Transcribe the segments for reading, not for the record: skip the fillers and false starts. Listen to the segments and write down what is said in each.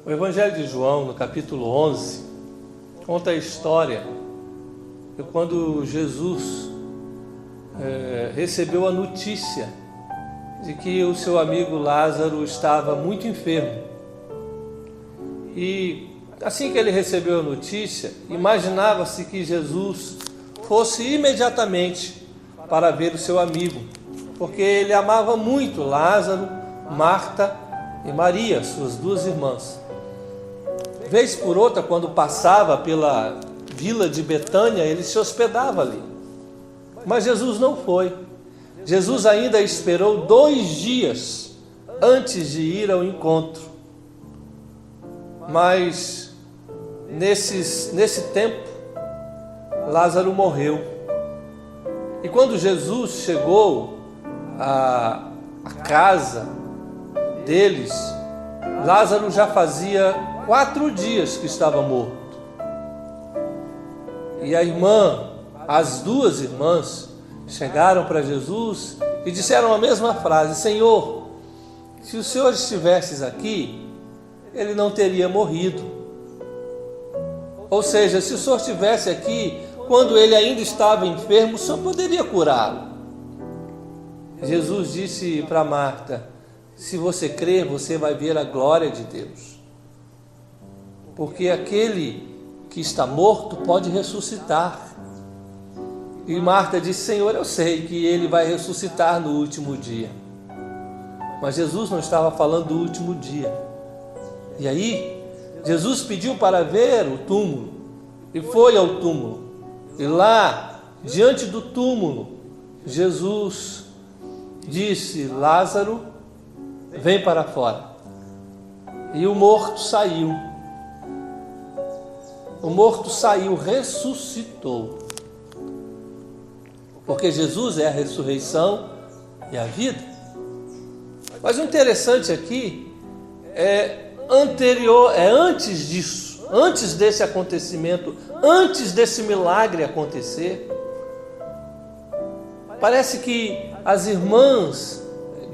O Evangelho de João, no capítulo 11, conta a história de quando Jesus recebeu a notícia de que o seu amigo Lázaro estava muito enfermo. E assim que ele recebeu a notícia, imaginava-se que Jesus fosse imediatamente para ver o seu amigo, porque ele amava muito Lázaro, Marta e Maria, suas duas irmãs. Vez por outra, quando passava pela vila de Betânia, ele se hospedava ali. Mas Jesus não foi. Jesus ainda esperou 2 dias antes de ir ao encontro. Mas nesse tempo, Lázaro morreu. E quando Jesus chegou à casa deles, Lázaro já fazia 4 dias que estava morto. E as 2 irmãs, chegaram para Jesus e disseram a mesma frase: Senhor, se o Senhor estivesse aqui, ele não teria morrido. Ou seja, se o Senhor estivesse aqui, quando ele ainda estava enfermo, o Senhor poderia curá-lo. Jesus disse para Marta: se você crer, você vai ver a glória de Deus. Porque aquele que está morto pode ressuscitar. E Marta disse: Senhor, eu sei que ele vai ressuscitar no último dia. Mas Jesus não estava falando do último dia. E aí, Jesus pediu para ver o túmulo e foi ao túmulo. E lá, diante do túmulo, Jesus disse: Lázaro, vem para fora. E o morto saiu. O morto saiu, ressuscitou. Porque Jesus é a ressurreição e a vida. Mas o interessante aqui é antes disso, antes desse acontecimento, antes desse milagre acontecer. Parece que as irmãs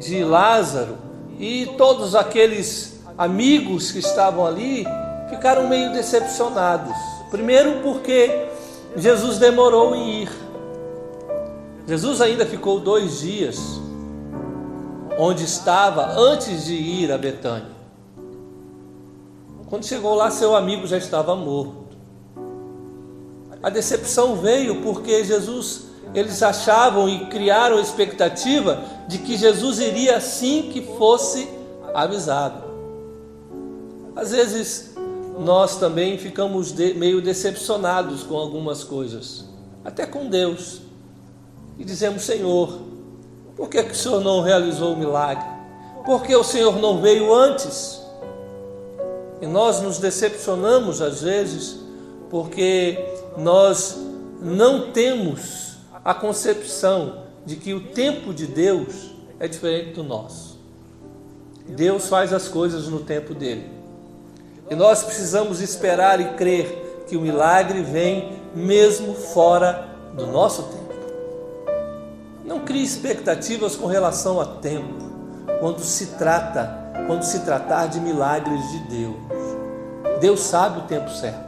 de Lázaro e todos aqueles amigos que estavam ali ficaram meio decepcionados. Primeiro porque Jesus demorou em ir. Jesus ainda ficou 2 dias onde estava antes de ir a Betânia. Quando chegou lá, seu amigo já estava morto. A decepção veio porque eles achavam e criaram a expectativa de que Jesus iria assim que fosse avisado. Às vezes nós também ficamos meio decepcionados com algumas coisas, até com Deus, e dizemos: Senhor, por que o Senhor não realizou o milagre? Por que o Senhor não veio antes? E nós nos decepcionamos às vezes porque nós não temos a concepção de que o tempo de Deus é diferente do nosso. Deus faz as coisas no tempo dele. E nós precisamos esperar e crer que o milagre vem mesmo fora do nosso tempo. Não crie expectativas com relação a tempo, quando se tratar de milagres de Deus. Deus sabe o tempo certo.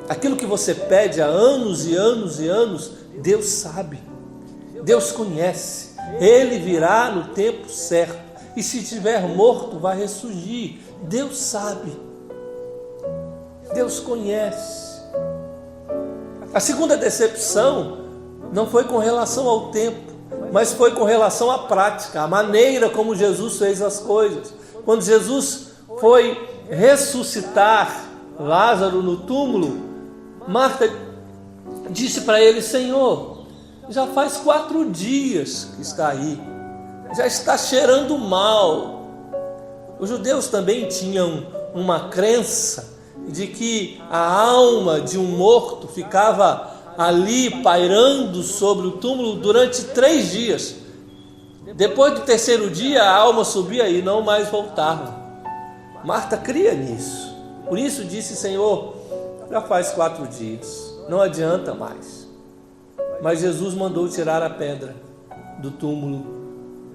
Aquilo que você pede há anos e anos e anos, Deus sabe. Deus conhece. Ele virá no tempo certo. E se estiver morto, vai ressurgir. Deus sabe. Deus conhece. A segunda decepção não foi com relação ao tempo, mas foi com relação à prática, à maneira como Jesus fez as coisas. Quando Jesus foi ressuscitar Lázaro no túmulo, Marta disse para ele: Senhor, já faz 4 dias que está aí, já está cheirando mal. Os judeus também tinham uma crença de que a alma de um morto ficava ali pairando sobre o túmulo durante 3 dias. Depois do 3º dia, a alma subia e não mais voltava. Marta cria nisso. Por isso disse: Senhor, já faz 4 dias, não adianta mais. Mas Jesus mandou tirar a pedra do túmulo.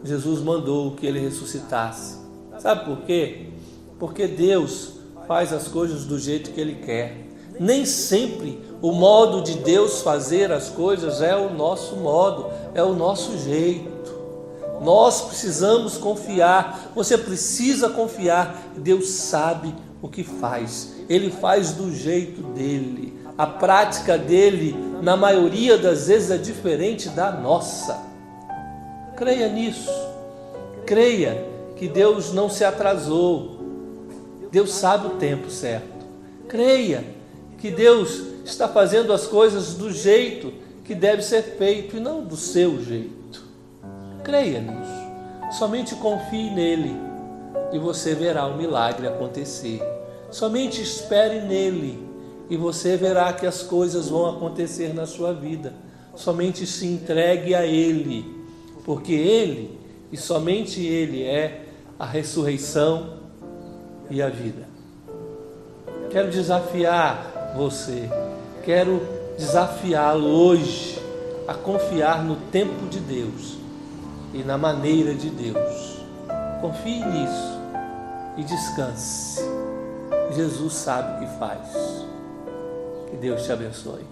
Jesus mandou que ele ressuscitasse. Sabe por quê? Porque Deus faz as coisas do jeito que Ele quer. Nem sempre o modo de Deus fazer as coisas é o nosso modo, é o nosso jeito. Nós precisamos confiar, você precisa confiar. Deus sabe o que faz, Ele faz do jeito dEle. A prática dEle, na maioria das vezes, é diferente da nossa. Creia nisso, creia que Deus não se atrasou, Deus sabe o tempo certo. Creia que Deus está fazendo as coisas do jeito que deve ser feito e não do seu jeito. Creia nisso, somente confie nele e você verá o milagre acontecer. Somente espere nele e você verá que as coisas vão acontecer na sua vida. Somente se entregue a ele, porque ele e somente ele é a ressurreição e a vida. Quero desafiar você, quero desafiá-lo hoje a confiar no tempo de Deus e na maneira de Deus. Confie nisso e descanse. Jesus sabe o que faz. Que Deus te abençoe.